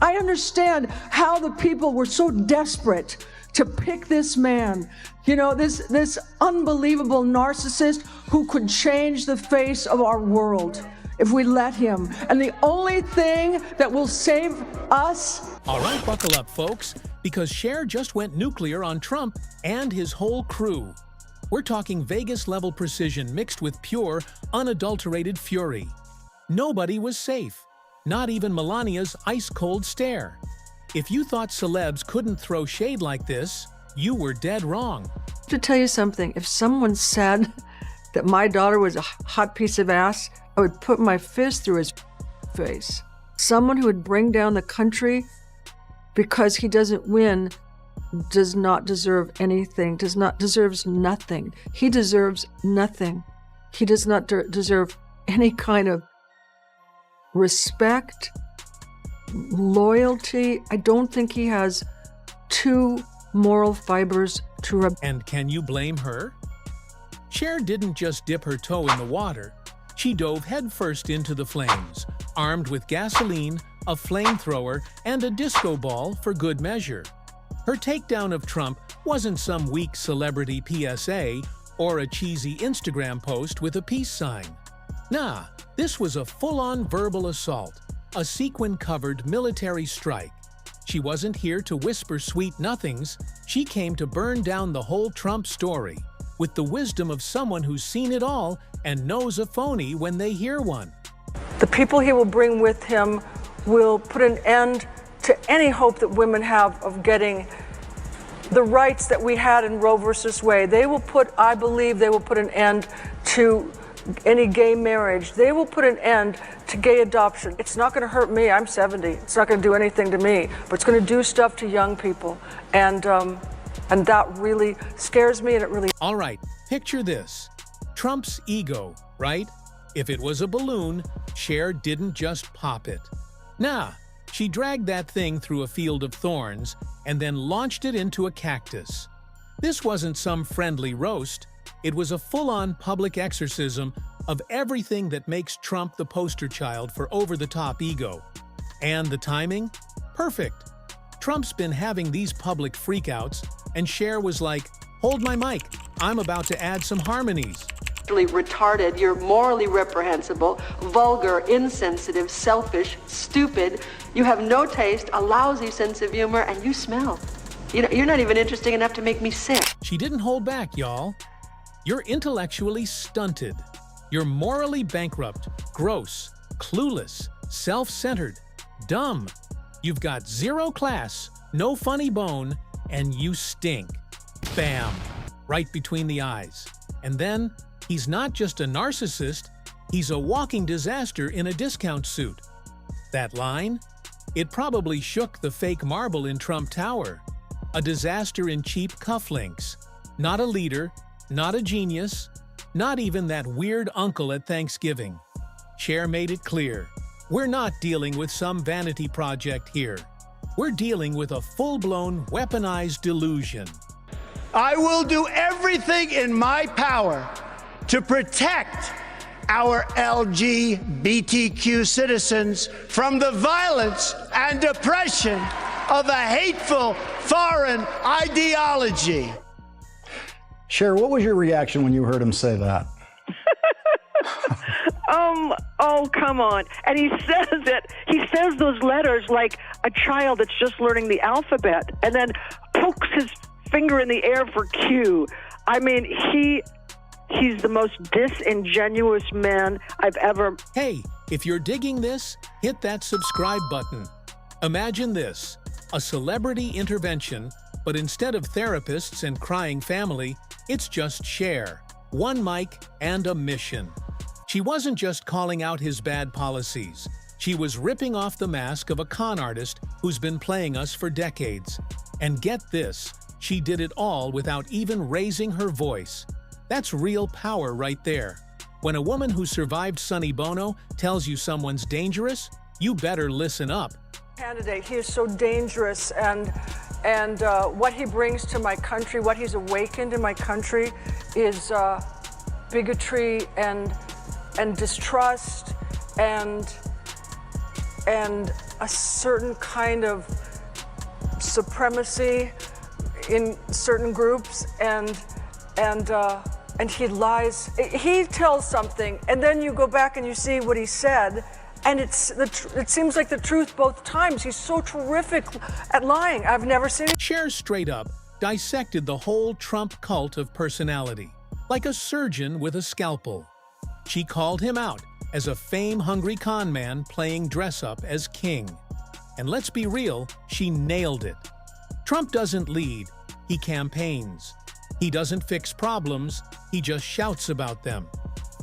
I understand how the people were so desperate to pick this man, you know, this unbelievable narcissist who could change the face of our world if we let him. And the only thing that will save us... All right, buckle up, folks, because Cher just went nuclear on Trump and his whole crew. We're talking Vegas-level precision mixed with pure, unadulterated fury. Nobody was safe. Not even Melania's ice-cold stare. If you thought celebs couldn't throw shade like this, you were dead wrong. To tell you something, if someone said that my daughter was a hot piece of ass, I would put my fist through his face. Someone who would bring down the country because he doesn't win does not deserve anything, deserves nothing. He deserves nothing. He does not deserve any kind of respect, loyalty. I don't think he has two moral fibers to rub. And can you blame her? Cher didn't just dip her toe in the water. She dove headfirst into the flames, armed with gasoline, a flamethrower, and a disco ball for good measure. Her takedown of Trump wasn't some weak celebrity PSA or a cheesy Instagram post with a peace sign. Nah, this was a full-on verbal assault, a sequin-covered military strike. She wasn't here to whisper sweet nothings. She came to burn down the whole Trump story, with the wisdom of someone who's seen it all and knows a phony when they hear one. The people he will bring with him will put an end to any hope that women have of getting the rights that we had in Roe versus Wade. I believe they will put an end to any gay marriage. They will put an end to gay adoption. It's not going to hurt me. I'm 70. It's not going to do anything to me, but it's going to do stuff to young people. And that really scares me, and it really... All right, picture this. Trump's ego, right? If it was a balloon, Cher didn't just pop it. Nah, she dragged that thing through a field of thorns and then launched it into a cactus. This wasn't some friendly roast. It was a full-on public exorcism of everything that makes Trump the poster child for over-the-top ego. And the timing? Perfect. Trump's been having these public freakouts, and Cher was like, "Hold my mic, I'm about to add some harmonies." Retarded, you're morally reprehensible, vulgar, insensitive, selfish, stupid. You have no taste, a lousy sense of humor, and you smell. You're not even interesting enough to make me sick. She didn't hold back, y'all. You're intellectually stunted. You're morally bankrupt, gross, clueless, self-centered, dumb. You've got zero class, no funny bone, and you stink. Bam! Right between the eyes. And then, he's not just a narcissist, he's a walking disaster in a discount suit. That line? It probably shook the fake marble in Trump Tower. A disaster in cheap cufflinks. Not a leader, not a genius, not even that weird uncle at Thanksgiving. Cher made it clear. We're not dealing with some vanity project here. We're dealing with a full-blown, weaponized delusion. I will do everything in my power to protect our LGBTQ citizens from the violence and oppression of a hateful foreign ideology. Cher, what was your reaction when you heard him say that? Oh, come on. And he says those letters like a child that's just learning the alphabet, and then pokes his finger in the air for Q. I mean, he's the most disingenuous man I've ever... Hey, if you're digging this, hit that subscribe button. Imagine this, a celebrity intervention, but instead of therapists and crying family, it's just Cher, one mic and a mission. She wasn't just calling out his bad policies. She was ripping off the mask of a con artist who's been playing us for decades. And get this, she did it all without even raising her voice. That's real power right there. When a woman who survived Sonny Bono tells you someone's dangerous, you better listen up. Candidate, he is so dangerous, and what he brings to my country, what he's awakened in my country is bigotry and distrust and a certain kind of supremacy in certain groups, and he lies. He tells something, and then you go back and you see what he said, and it seems like the truth both times. He's so terrific at lying. I've never seen it. Cher straight up dissected the whole Trump cult of personality, like a surgeon with a scalpel. She called him out as a fame-hungry con man playing dress-up as king. And let's be real, she nailed it. Trump doesn't lead, he campaigns. He doesn't fix problems, he just shouts about them.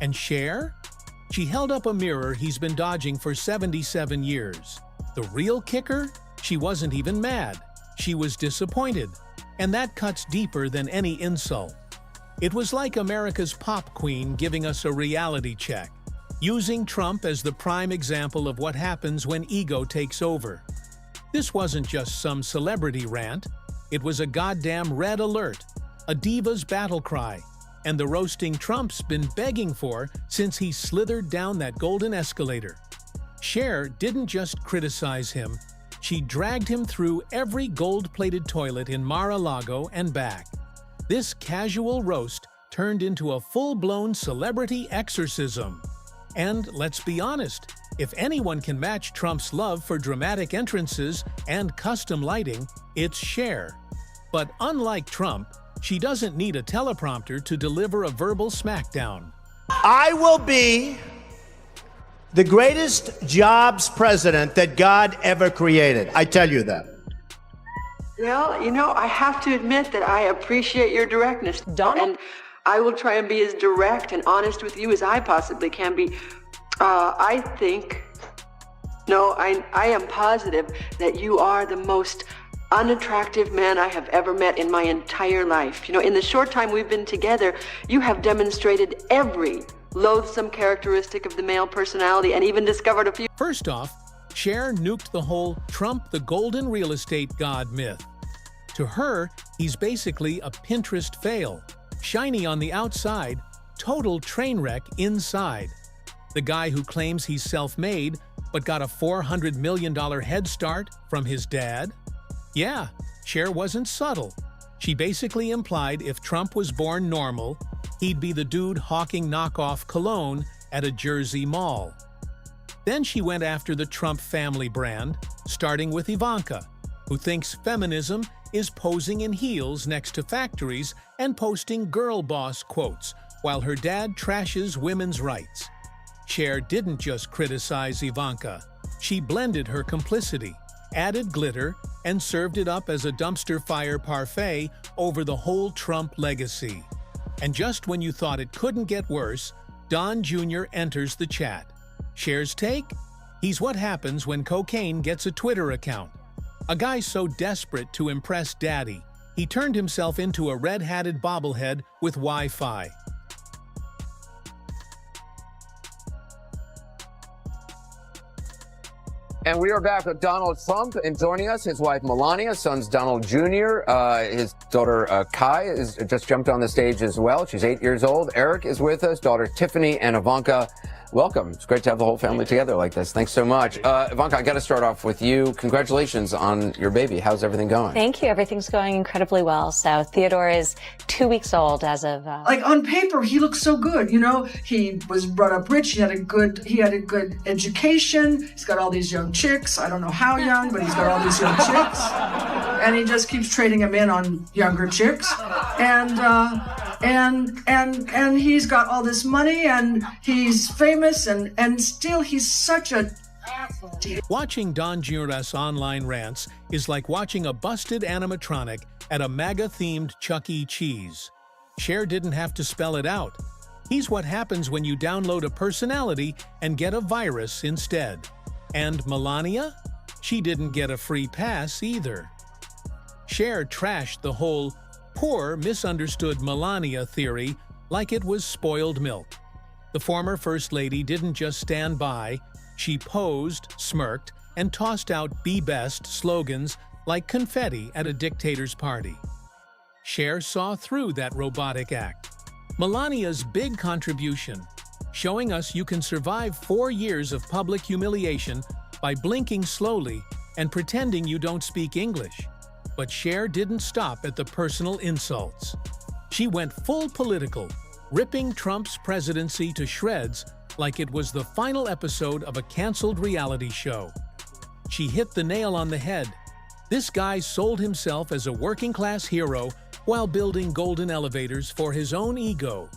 And Cher? She held up a mirror he's been dodging for 77 years. The real kicker? She wasn't even mad. She was disappointed. And that cuts deeper than any insult. It was like America's pop queen giving us a reality check, using Trump as the prime example of what happens when ego takes over. This wasn't just some celebrity rant. It was a goddamn red alert, a diva's battle cry, and the roasting Trump's been begging for since he slithered down that golden escalator. Cher didn't just criticize him, she dragged him through every gold-plated toilet in Mar-a-Lago and back. This casual roast turned into a full-blown celebrity exorcism. And let's be honest, if anyone can match Trump's love for dramatic entrances and custom lighting, it's Cher. But unlike Trump, she doesn't need a teleprompter to deliver a verbal smackdown. I will be the greatest jobs president that God ever created. I tell you that. Well, you know, I have to admit that I appreciate your directness, Donald? and I will try and be as direct and honest with you as I possibly can be. I am positive that you are the most unattractive man I have ever met in my entire life. You know, in the short time we've been together, you have demonstrated every loathsome characteristic of the male personality and even discovered a few. First off, Cher nuked the whole Trump the golden real estate god myth. To her, he's basically a Pinterest fail. Shiny on the outside, total train wreck inside. The guy who claims he's self-made but got a $400 million head start from his dad? Yeah, Cher wasn't subtle. She basically implied if Trump was born normal, he'd be the dude hawking knockoff cologne at a Jersey mall. Then she went after the Trump family brand, starting with Ivanka, who thinks feminism is posing in heels next to factories and posting girl boss quotes, while her dad trashes women's rights. Cher didn't just criticize Ivanka. She blended her complicity, added glitter, and served it up as a dumpster fire parfait over the whole Trump legacy. And just when you thought it couldn't get worse, Don Jr. enters the chat. Cher's take? He's what happens when cocaine gets a Twitter account. A guy so desperate to impress daddy, he turned himself into a red-hatted bobblehead with Wi-Fi. And we are back with Donald Trump, and joining us, his wife Melania, sons Donald Jr., his daughter Kai is just jumped on the stage as well. She's 8 years old. Eric is with us, daughter Tiffany, and Ivanka. Welcome. It's great to have the whole family together like this. Thanks so much. Ivanka, I got to start off with you. Congratulations on your baby. How's everything going? Thank you. Everything's going incredibly well. So Theodore is 2 weeks old as of. Like on paper, he looks so good. You know, he was brought up rich. He had a good education. He's got all these young chicks. I don't know how young, but he's got all these young chicks, and he just keeps trading them in on younger chicks. And he's got all this money, and he's famous, and still he's such a Watching Don Jr.'s online rants is like watching a busted animatronic at a MAGA-themed Chuck E. Cheese. Cher didn't have to spell it out. He's what happens when you download a personality and get a virus instead. And Melania? She didn't get a free pass either. Cher trashed the whole poor, misunderstood Melania theory like it was spoiled milk. The former First Lady didn't just stand by, she posed, smirked, and tossed out "Be Best" slogans like confetti at a dictator's party. Cher saw through that robotic act. Melania's big contribution, showing us you can survive 4 years of public humiliation by blinking slowly and pretending you don't speak English. But Cher didn't stop at the personal insults. She went full political, ripping Trump's presidency to shreds like it was the final episode of a canceled reality show. She hit the nail on the head. This guy sold himself as a working-class hero while building golden elevators for his own ego.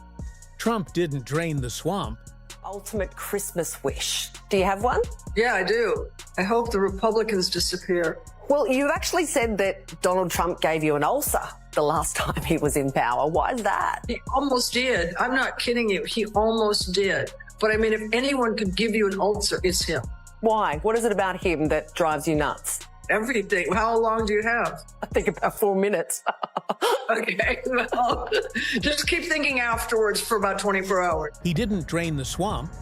Trump didn't drain the swamp. Ultimate Christmas wish. Do you have one? Yeah, I do. I hope the Republicans disappear. Well, you've actually said that Donald Trump gave you an ulcer the last time he was in power. Why is that? He almost did. I'm not kidding you. He almost did. But I mean, if anyone could give you an ulcer, it's him. Why? What is it about him that drives you nuts? Everything. How long do you have? I think about 4 minutes. Okay, well, just keep thinking afterwards for about 24 hours. He didn't drain the swamp.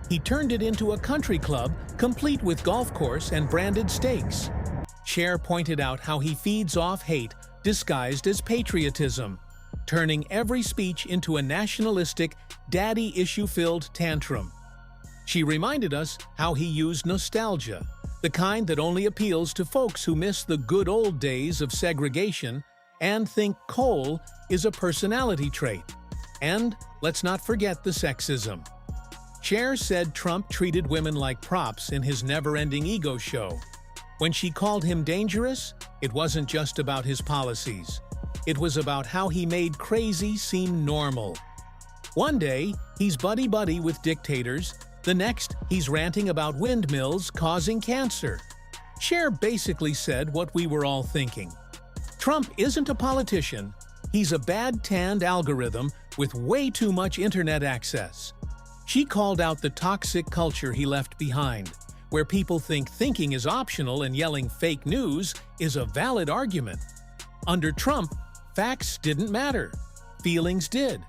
He turned it into a country club, complete with golf course and branded steaks. Cher pointed out how he feeds off hate disguised as patriotism, turning every speech into a nationalistic, daddy issue-filled tantrum. She reminded us how he used nostalgia, the kind that only appeals to folks who miss the good old days of segregation and think coal is a personality trait. And let's not forget the sexism. Cher said Trump treated women like props in his never-ending ego show. When she called him dangerous, it wasn't just about his policies. It was about how he made crazy seem normal. One day, he's buddy-buddy with dictators. The next, he's ranting about windmills causing cancer. Cher basically said what we were all thinking. Trump isn't a politician. He's a bad-tanned algorithm with way too much internet access. She called out the toxic culture he left behind, where people think thinking is optional and yelling fake news is a valid argument. Under Trump, facts didn't matter. Feelings did.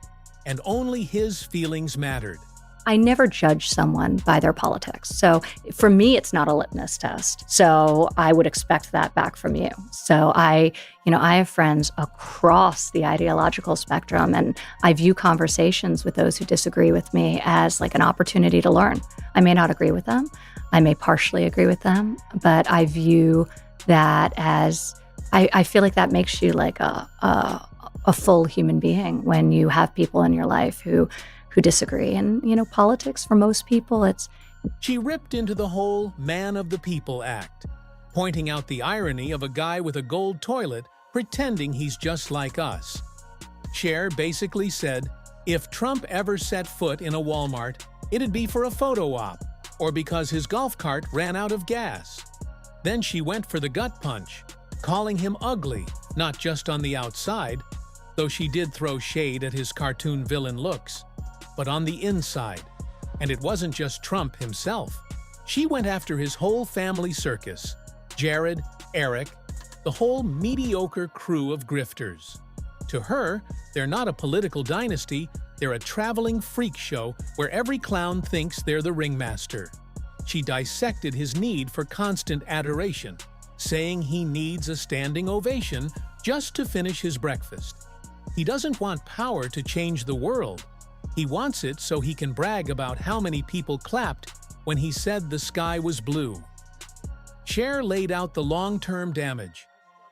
And only his feelings mattered. I never judge someone by their politics. So for me, it's not a litmus test. So I would expect that back from you. So I have friends across the ideological spectrum, and I view conversations with those who disagree with me as like an opportunity to learn. I may not agree with them. I may partially agree with them, but I view that as, I feel like that makes you like a full human being when you have people in your life who disagree. And, politics for most people, it's... She ripped into the whole man of the people act, pointing out the irony of a guy with a gold toilet pretending he's just like us. Cher basically said, if Trump ever set foot in a Walmart, it'd be for a photo op, or because his golf cart ran out of gas. Then she went for the gut punch, calling him ugly, not just on the outside, though she did throw shade at his cartoon villain looks, but on the inside. And it wasn't just Trump himself. She went after his whole family circus, Jared, Eric, the whole mediocre crew of grifters. To her, they're not a political dynasty, they're a traveling freak show where every clown thinks they're the ringmaster. She dissected his need for constant adoration, saying he needs a standing ovation just to finish his breakfast. He doesn't want power to change the world. He wants it so he can brag about how many people clapped when he said the sky was blue. Cher laid out the long-term damage.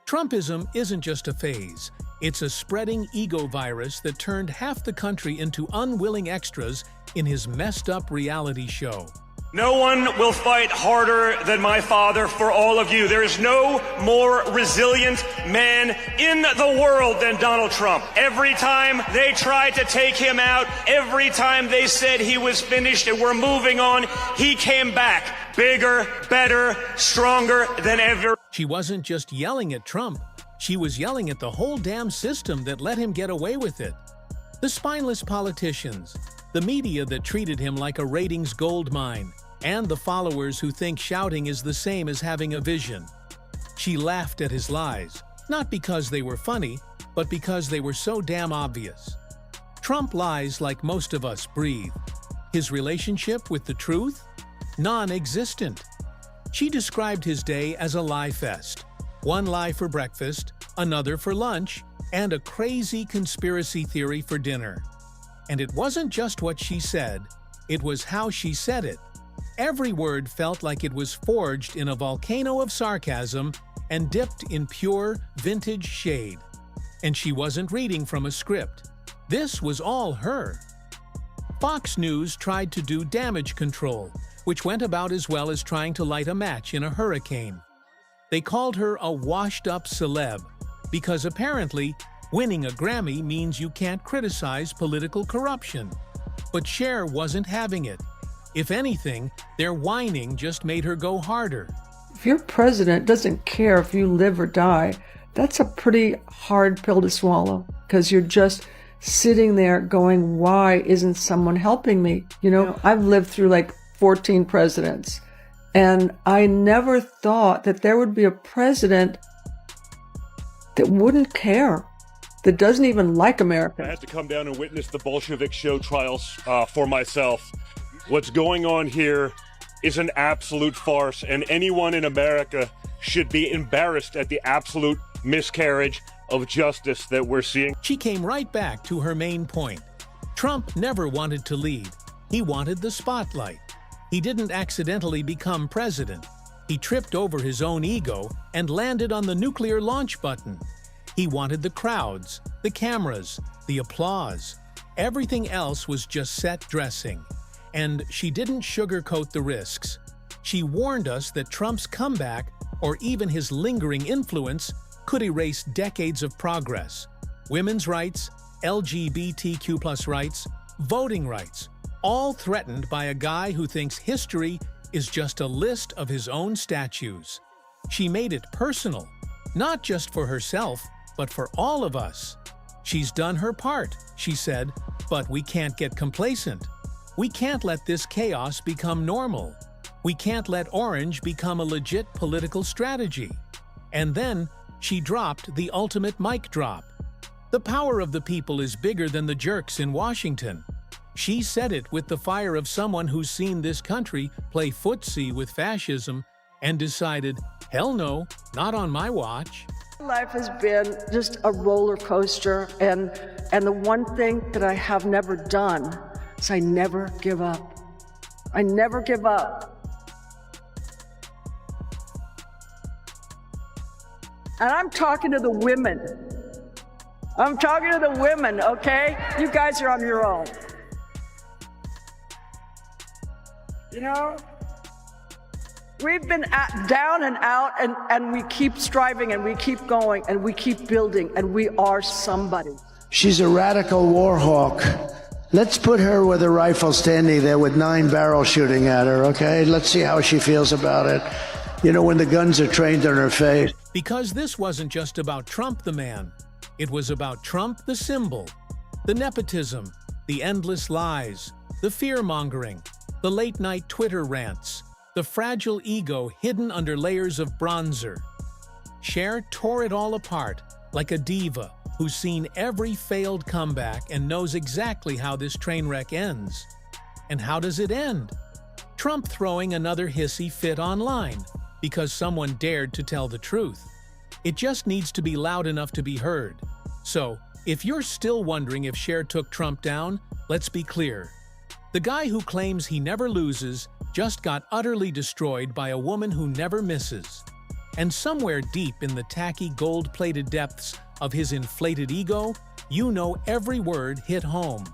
Trumpism isn't just a phase. It's a spreading ego virus that turned half the country into unwilling extras in his messed-up reality show. No one will fight harder than my father for all of you. There is no more resilient man in the world than Donald Trump. Every time they tried to take him out, every time they said he was finished and we're moving on, he came back. Bigger, better, stronger than ever. She wasn't just yelling at Trump. She was yelling at the whole damn system that let him get away with it. The spineless politicians, the media that treated him like a ratings gold mine, and the followers who think shouting is the same as having a vision. She laughed at his lies, not because they were funny, but because they were so damn obvious. Trump lies like most of us breathe. His relationship with the truth? Non-existent. She described his day as a lie fest. One lie for breakfast, another for lunch, and a crazy conspiracy theory for dinner. And it wasn't just what she said, it was how she said it. Every word felt like it was forged in a volcano of sarcasm and dipped in pure, vintage shade. And she wasn't reading from a script. This was all her. Fox News tried to do damage control, which went about as well as trying to light a match in a hurricane. They called her a washed-up celeb, because apparently, winning a Grammy means you can't criticize political corruption. But Cher wasn't having it. If anything, their whining just made her go harder. If your president doesn't care if you live or die, that's a pretty hard pill to swallow, because you're just sitting there going, why isn't someone helping me? You know, I've lived through like 14 presidents, and I never thought that there would be a president that wouldn't care, that doesn't even like America. I had to come down and witness the Bolshevik show trials for myself. What's going on here is an absolute farce, and anyone in America should be embarrassed at the absolute miscarriage of justice that we're seeing. She came right back to her main point. Trump never wanted to lead. He wanted the spotlight. He didn't accidentally become president. He tripped over his own ego and landed on the nuclear launch button. He wanted the crowds, the cameras, the applause. Everything else was just set dressing. And she didn't sugarcoat the risks. She warned us that Trump's comeback, or even his lingering influence, could erase decades of progress. Women's rights, LGBTQ+ rights, voting rights, all threatened by a guy who thinks history is just a list of his own statues. She made it personal, not just for herself, but for all of us. She's done her part, she said, but we can't get complacent. We can't let this chaos become normal. We can't let orange become a legit political strategy. And then, she dropped the ultimate mic drop. The power of the people is bigger than the jerks in Washington. She said it with the fire of someone who's seen this country play footsie with fascism and decided, hell no, not on my watch. Life has been just a roller coaster, and the one thing that I have never done is I never give up. I never give up. And I'm talking to the women. I'm talking to the women, okay? You guys are on your own. You know, we've been down and out, and we keep striving, and we keep going, and we keep building, and we are somebody. She's a radical war hawk. Let's put her with a rifle standing there with 9 barrels shooting at her, okay? Let's see how she feels about it. You know, when the guns are trained on her face. Because this wasn't just about Trump the man. It was about Trump the symbol. The nepotism, the endless lies, the fear-mongering, the late-night Twitter rants, the fragile ego hidden under layers of bronzer. Cher tore it all apart, like a diva who's seen every failed comeback and knows exactly how this train wreck ends. And how does it end? Trump throwing another hissy fit online because someone dared to tell the truth. It just needs to be loud enough to be heard. So, if you're still wondering if Cher took Trump down, let's be clear. The guy who claims he never loses just got utterly destroyed by a woman who never misses. And somewhere deep in the tacky gold-plated depths of his inflated ego, you know every word hit home.